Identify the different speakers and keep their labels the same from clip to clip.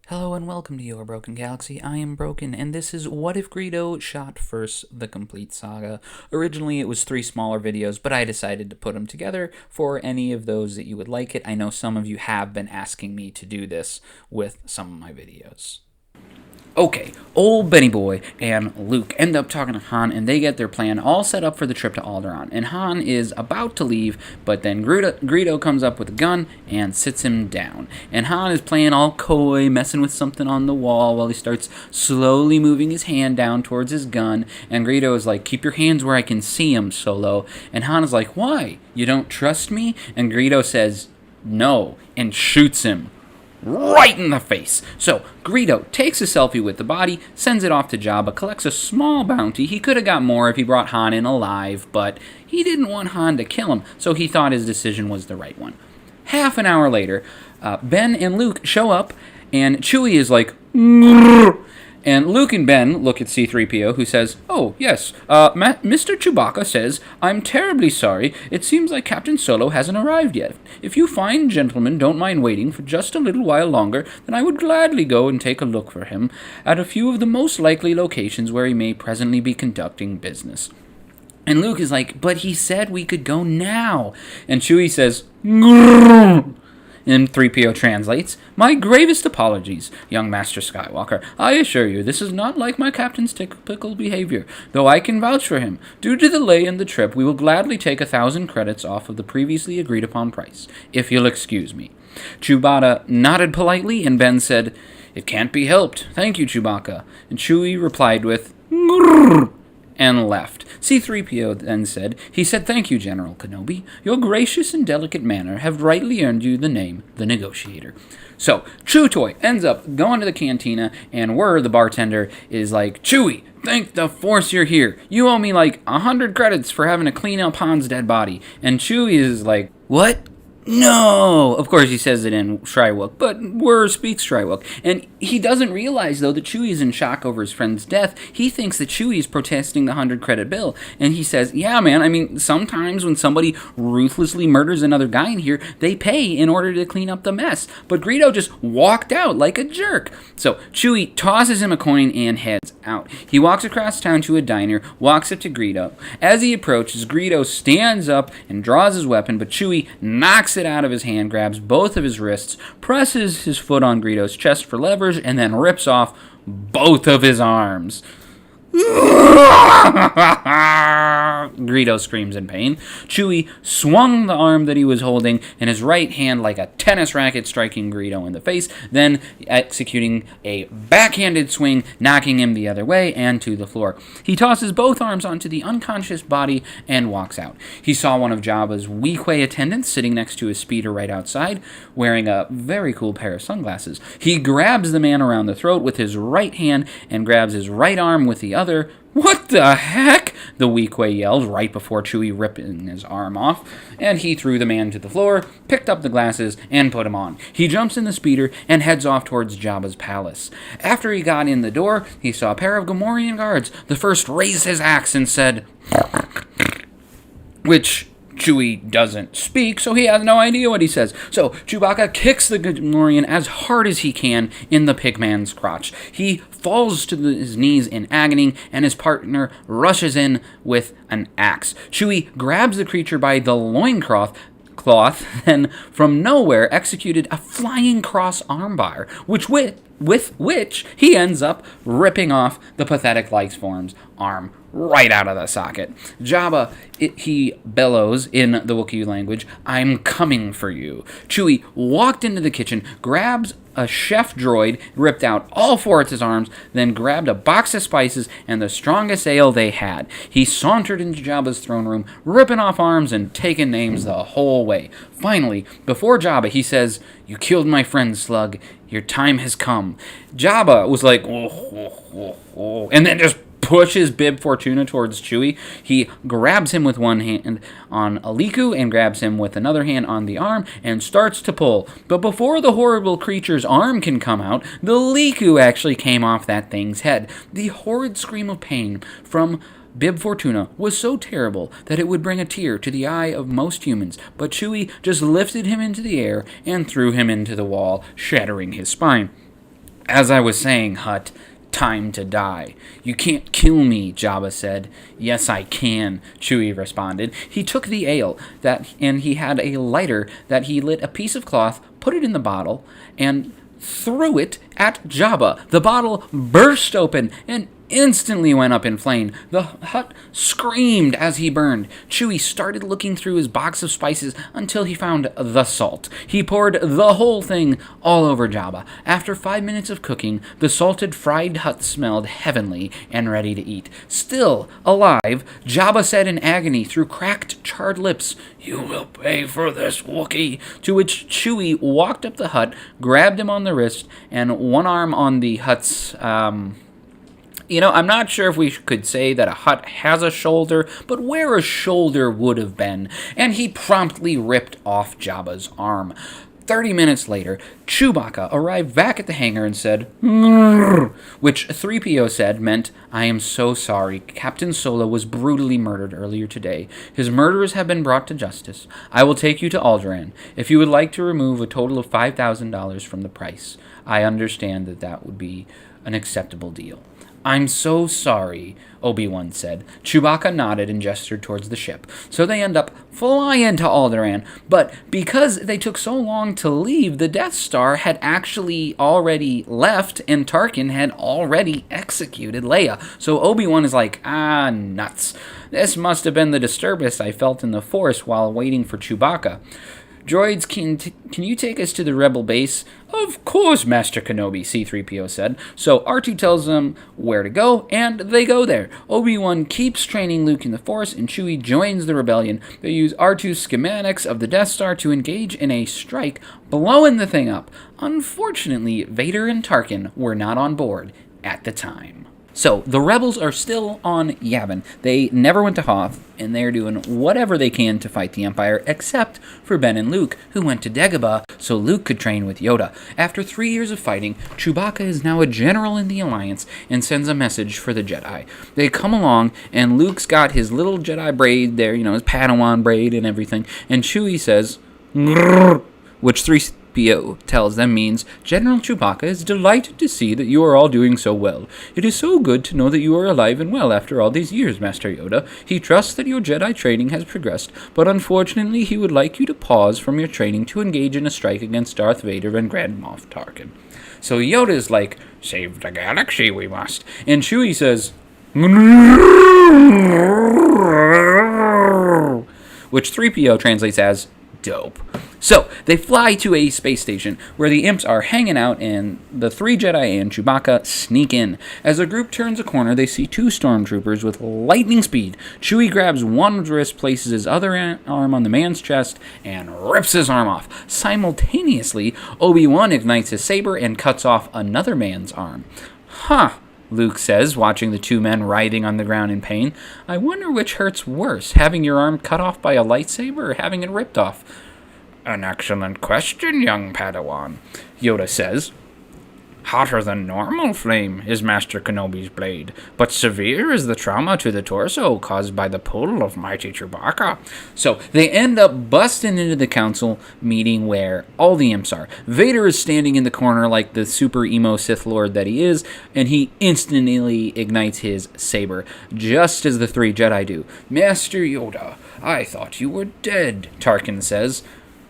Speaker 1: Hello and welcome to Your Broken Galaxy. I am Broken, and this is What If Greedo Shot First, the complete saga. Originally, it was 3 smaller videos, but I decided to put them together for any of those that you would like it. I know some of you have been asking me to do this with some of my videos. Okay, old Benny Boy and Luke end up talking to Han, and they get their plan all set up for the trip to Alderaan. And Han is about to leave, but then Greedo comes up with a gun and sits him down. And Han is playing all coy, messing with something on the wall while he starts slowly moving his hand down towards his gun. And Greedo is like, "Keep your hands where I can see them, Solo." And Han is like, "Why? You don't trust me?" And Greedo says, "No," and shoots him right in the face. So Greedo takes a selfie with the body, sends it off to Jabba, collects a small bounty. He could have got more if he brought Han in alive, but he didn't want Han to kill him, so he thought his decision was the right one. Half an hour later, Ben and Luke show up, and Chewie is like, "Grrr." And Luke and Ben look at C-3PO, who says, "Oh, yes, Mr. Chewbacca says, I'm terribly sorry. It seems like Captain Solo hasn't arrived yet. If you fine gentlemen don't mind waiting for just a little while longer, then I would gladly go and take a look for him at a few of the most likely locations where he may presently be conducting business." And Luke is like, "But he said we could go now." And Chewie says, "Grrr." And 3PO translates, "My gravest apologies, young Master Skywalker. I assure you, this is not like my captain's typical behavior, though I can vouch for him. Due to the delay in the trip, we will gladly take 1,000 credits off of the previously agreed upon price, if you'll excuse me." Chewbacca nodded politely, and Ben said, "It can't be helped. Thank you, Chewbacca." And Chewie replied with, "Grrr," and left. C-3PO then said, "He said, thank you, General Kenobi. Your gracious and delicate manner have rightly earned you the name, the Negotiator." So, Chew Toy ends up going to the cantina, and the bartender, is like, "Chewie, thank the Force you're here. You owe me like 100 credits for having to clean up Han's dead body." And Chewie is like, "What? No!" Of course, he says it in Shriwook, but Whir speaks Shriwook. And he doesn't realize, though, that Chewie is in shock over his friend's death. He thinks that Chewie is protesting the 100-credit bill. And he says, "Yeah, man, I mean, sometimes when somebody ruthlessly murders another guy in here, they pay in order to clean up the mess." But Greedo just walked out like a jerk. So Chewie tosses him a coin and heads out. He walks across town to a diner, walks up to Greedo. As he approaches, Greedo stands up and draws his weapon, but Chewie knocks it out of his hand, grabs both of his wrists, presses his foot on Greedo's chest for leverage, and then rips off both of his arms. Greedo screams in pain. Chewie swung the arm that he was holding in his right hand like a tennis racket, striking Greedo in the face, then executing a backhanded swing, knocking him the other way and to the floor. He tosses both arms onto the unconscious body and walks out. He saw one of Jabba's Weequay attendants sitting next to his speeder right outside, wearing a very cool pair of sunglasses. He grabs the man around the throat with his right hand and grabs his right arm with the other. "What the heck?" the Weequay yelled right before Chewie ripping his arm off, and he threw the man to the floor, picked up the glasses, and put him on. He jumps in the speeder and heads off towards Jabba's palace. After he got in the door, he saw a pair of Gamorrean guards. The first raised his axe and said, which Chewie doesn't speak, so he has no idea what he says. So Chewbacca kicks the Gamorrean as hard as he can in the pigman's crotch. He falls to his knees in agony, and his partner rushes in with an axe. Chewie grabs the creature by the loincloth, then from nowhere executed a flying cross armbar, with which he ends up ripping off the pathetic life form's arm right out of the socket. Jabba, he bellows in the Wookiee language, "I'm coming for you." Chewie walked into the kitchen, grabs a chef droid, ripped out all 4 of his arms, then grabbed a box of spices and the strongest ale they had. He sauntered into Jabba's throne room, ripping off arms and taking names the whole way. Finally, before Jabba, he says, "You killed my friend, Slug. Your time has come." Jabba was like, "Oh," and then just pushes Bib Fortuna towards Chewie. He grabs him with one hand on Aliku and grabs him with another hand on the arm and starts to pull. But before the horrible creature's arm can come out, the Aliku actually came off that thing's head. The horrid scream of pain from Bib Fortuna was so terrible that it would bring a tear to the eye of most humans, but Chewie just lifted him into the air and threw him into the wall, shattering his spine. As I was saying, Hutt, time to die. You can't kill me, Jabba said. Yes, I can, Chewie responded. He took the ale, and he had a lighter that he lit a piece of cloth, put it in the bottle, and threw it at Jabba. The bottle burst open and instantly went up in flame. The Hutt screamed as he burned. Chewie started looking through his box of spices until he found the salt. He poured the whole thing all over Jabba. After 5 minutes of cooking, the salted fried Hutt smelled heavenly and ready to eat. Still alive, Jabba said in agony through cracked, charred lips, "You will pay for this, Wookiee." To which Chewie walked up the Hutt, grabbed him on the wrist, and one arm on the Hutt's, I'm not sure if we could say that a Hutt has a shoulder, but where a shoulder would have been, and he promptly ripped off Jabba's arm. 30 minutes later, Chewbacca arrived back at the hangar and said, "Grrr," which 3PO said meant, "I am so sorry. Captain Solo was brutally murdered earlier today. His murderers have been brought to justice. I will take you to Alderaan. If you would like to remove a total of $5,000 from the price, I understand that would be an acceptable deal." "I'm so sorry," Obi-Wan said. Chewbacca nodded and gestured towards the ship. So they end up flying to Alderaan, but because they took so long to leave, the Death Star had actually already left, and Tarkin had already executed Leia. So Obi-Wan is like, nuts. This must have been the disturbance I felt in the Force while waiting for Chewbacca. "Droids, can you take us to the Rebel base?" "Of course, Master Kenobi," C-3PO said. So R2 tells them where to go, and they go there. Obi-Wan keeps training Luke in the Force, and Chewie joins the rebellion. They use R2's schematics of the Death Star to engage in a strike, blowing the thing up. Unfortunately, Vader and Tarkin were not on board at the time. So, the rebels are still on Yavin. They never went to Hoth, and they're doing whatever they can to fight the Empire, except for Ben and Luke, who went to Dagobah so Luke could train with Yoda. After 3 years of fighting, Chewbacca is now a general in the Alliance and sends a message for the Jedi. They come along, and Luke's got his little Jedi braid there, his Padawan braid and everything, and Chewie says, "Grrr," which 3PO tells them means, "General Chewbacca is delighted to see that you are all doing so well. It is so good to know that you are alive and well after all these years, Master Yoda. He trusts that your Jedi training has progressed, but unfortunately he would like you to pause from your training to engage in a strike against Darth Vader and Grand Moff Tarkin." So Yoda's like, "Save the galaxy, we must." And Chewie says, which 3PO translates as dope. So, they fly to a space station where the imps are hanging out, and the 3 Jedi and Chewbacca sneak in. As the group turns a corner, they see 2 stormtroopers with lightning speed. Chewie grabs one wrist, places his other arm on the man's chest, and rips his arm off. Simultaneously, Obi-Wan ignites his saber and cuts off another man's arm. "Huh," Luke says, watching the 2 men writhing on the ground in pain. "I wonder which hurts worse, having your arm cut off by a lightsaber or having it ripped off?" "An excellent question, young Padawan," Yoda says. "Hotter than normal flame is Master Kenobi's blade, but severe is the trauma to the torso caused by the pull of mighty Chewbacca." So they end up busting into the council meeting where all the imps are. Vader is standing in the corner like the super emo Sith Lord that he is, and he instantly ignites his saber, just as the 3 Jedi do. "Master Yoda, I thought you were dead," Tarkin says.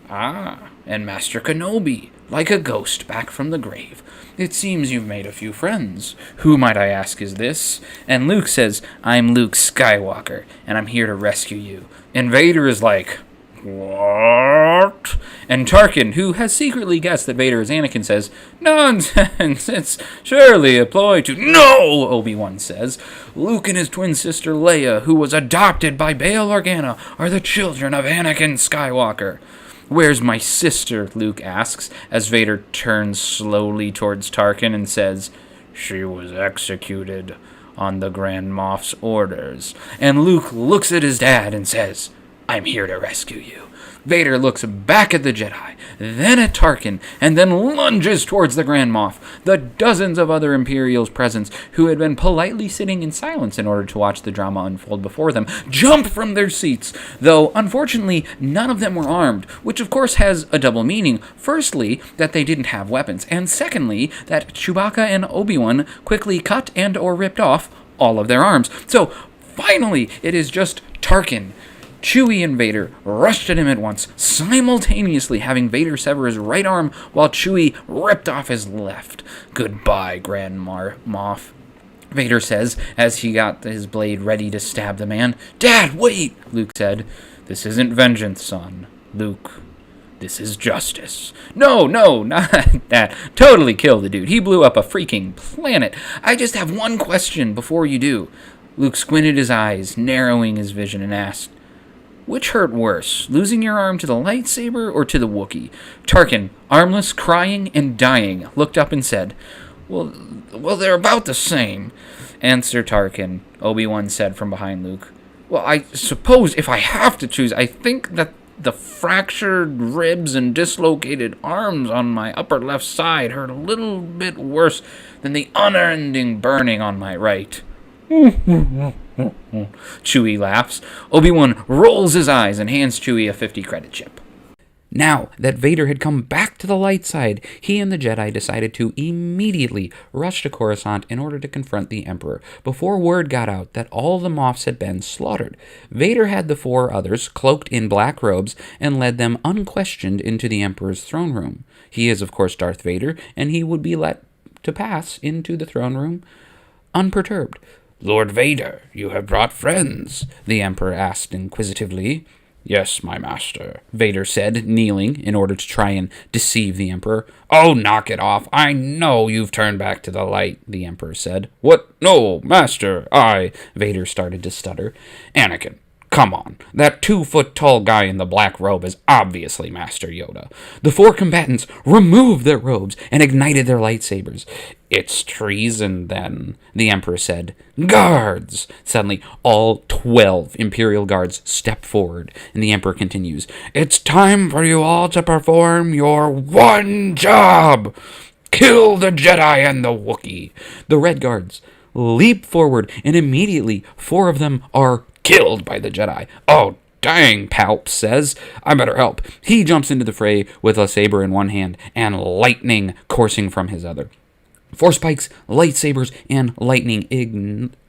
Speaker 1: "Ah, and Master Kenobi, like a ghost back from the grave. It seems you've made a few friends. Who, might I ask, is this?" And Luke says, "I'm Luke Skywalker, and I'm here to rescue you." And Vader is like, "What?" And Tarkin, who has secretly guessed that Vader is Anakin, says, "Nonsense, it's surely a ploy to—" "No," Obi-Wan says. "Luke and his twin sister Leia, who was adopted by Bail Organa, are the children of Anakin Skywalker." "Where's my sister?" Luke asks, as Vader turns slowly towards Tarkin and says, "She was executed on the Grand Moff's orders." And Luke looks at his dad and says, "I'm here to rescue you." Vader looks back at the Jedi, then at Tarkin, and then lunges towards the Grand Moff. The dozens of other Imperials present, who had been politely sitting in silence in order to watch the drama unfold before them, jump from their seats, though unfortunately none of them were armed, which of course has a double meaning. Firstly, that they didn't have weapons, and secondly, that Chewbacca and Obi-Wan quickly cut and or ripped off all of their arms. So finally, it is just Tarkin. Chewie and Vader rushed at him at once, simultaneously having Vader sever his right arm while Chewie ripped off his left. "Goodbye, Grand Moff," Vader says as he got his blade ready to stab the man. "Dad, wait," Luke said. "This isn't vengeance, son. Luke, this is justice." No, not that. Totally kill the dude. He blew up a freaking planet. "I just have one question before you do." Luke squinted his eyes, narrowing his vision, and asked, "Which hurt worse, losing your arm to the lightsaber or to the Wookiee?" Tarkin, armless, crying, and dying, looked up and said, Well, they're about the same." "Answer, Tarkin," Obi-Wan said from behind Luke. "Well, I suppose if I have to choose, I think that the fractured ribs and dislocated arms on my upper left side hurt a little bit worse than the unending burning on my right." Chewie laughs. Obi-Wan rolls his eyes and hands Chewie a 50 credit chip. Now that Vader had come back to the light side, he and the Jedi decided to immediately rush to Coruscant in order to confront the Emperor, before word got out that all the Moffs had been slaughtered. Vader had the 4 others cloaked in black robes and led them unquestioned into the Emperor's throne room. He is, of course, Darth Vader, and he would be let to pass into the throne room unperturbed. "Lord Vader, you have brought friends?" the Emperor asked inquisitively. "Yes, my master," Vader said, kneeling in order to try and deceive the Emperor. "Oh, knock it off. I know you've turned back to the light," the Emperor said. "What? No, master, Vader started to stutter. "Anakin, come on. That 2-foot-tall guy in the black robe is obviously Master Yoda." The 4 combatants removed their robes and ignited their lightsabers. "It's treason, then," the Emperor said. "Guards!" Suddenly, all 12 Imperial guards step forward, and the Emperor continues, "It's time for you all to perform your one job. Kill the Jedi and the Wookiee." The Red Guards leap forward, and immediately 4 of them are killed by the Jedi. "Oh, dang," Palp says. "I better help." He jumps into the fray with a saber in one hand and lightning coursing from his other. Force spikes, lightsabers, and lightning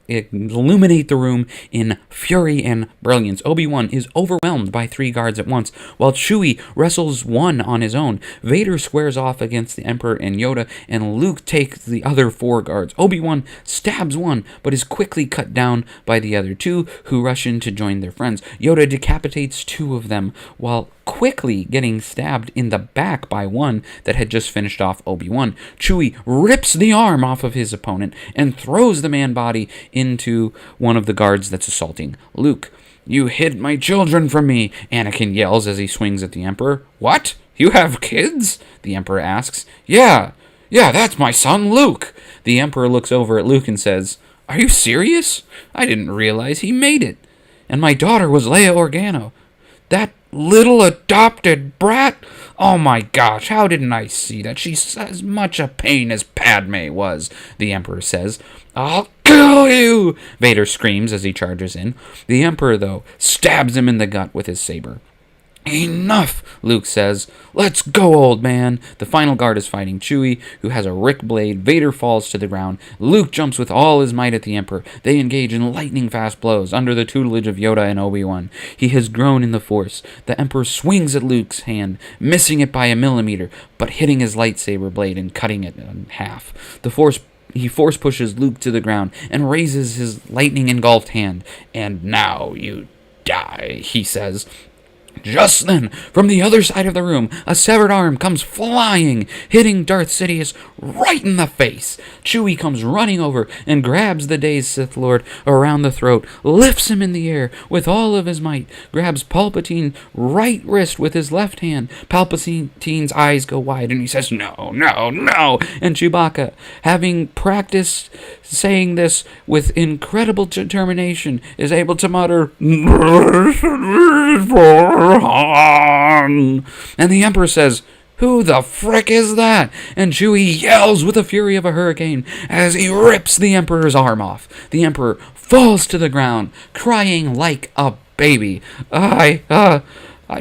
Speaker 1: illuminate the room in fury and brilliance. Obi-Wan is overwhelmed by 3 guards at once, while Chewie wrestles one on his own. Vader squares off against the Emperor and Yoda, and Luke takes the other 4 guards. Obi-Wan stabs one, but is quickly cut down by the other 2, who rush in to join their friends. Yoda decapitates 2 of them, while quickly getting stabbed in the back by one that had just finished off Obi-Wan. Chewie rips the arm off of his opponent and throws the man body into one of the guards that's assaulting Luke. "You hid my children from me," Anakin yells as he swings at the Emperor. "What? You have kids?" the Emperor asks. Yeah, that's my son Luke." The Emperor looks over at Luke and says, "Are you serious? I didn't realize he made it. And my daughter was Leia Organa. That little adopted brat? Oh my gosh, how didn't I see that? She's as much a pain as Padme was," the Emperor says. "I'll kill you!" Vader screams as he charges in. The Emperor, though, stabs him in the gut with his saber. "Enough," Luke says. "Let's go, old man." The final guard is fighting Chewie, who has a Rick blade. Vader falls to the ground. Luke jumps with all his might at the Emperor. They engage in lightning-fast blows under the tutelage of Yoda and Obi-Wan. He has grown in the Force. The Emperor swings at Luke's hand, missing it by a millimeter, but hitting his lightsaber blade and cutting it in half. He force pushes Luke to the ground and raises his lightning-engulfed hand. "And now you die," he says. Just then, from the other side of the room, a severed arm comes flying, hitting Darth Sidious right in the face. Chewie comes running over and grabs the dazed Sith Lord around the throat, lifts him in the air with all of his might, grabs Palpatine's right wrist with his left hand. Palpatine's eyes go wide, and he says, "No, no, no!" And Chewbacca, having practiced saying this with incredible determination, is able to mutter, Han! And the Emperor says, "Who the frick is that?" And Chewie yells with the fury of a hurricane as he rips the Emperor's arm off. The Emperor falls to the ground, crying like a baby. I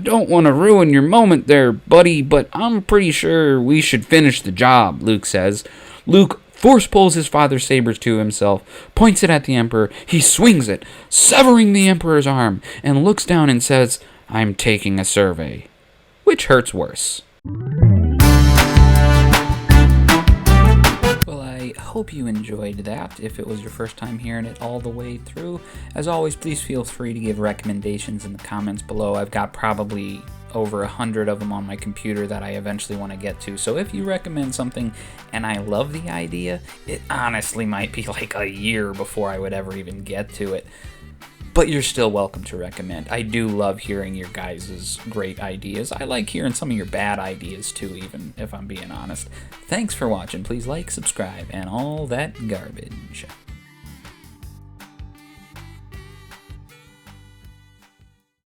Speaker 1: don't want to ruin your moment there, buddy, but I'm pretty sure we should finish the job," Luke says. Luke force pulls his father's sabers to himself, points it at the Emperor. He swings it, severing the Emperor's arm, and looks down and says, "I'm taking a survey." Which hurts worse? Well, I hope you enjoyed that, if it was your first time hearing it all the way through. As always, please feel free to give recommendations in the comments below. I've got probably over 100 of them on my computer that I eventually want to get to. So if you recommend something and I love the idea, it honestly might be like a year before I would ever even get to it. But you're still welcome to recommend. I do love hearing your guys' great ideas. I like hearing some of your bad ideas too, even if I'm being honest. Thanks for watching. Please like, subscribe, and all that garbage.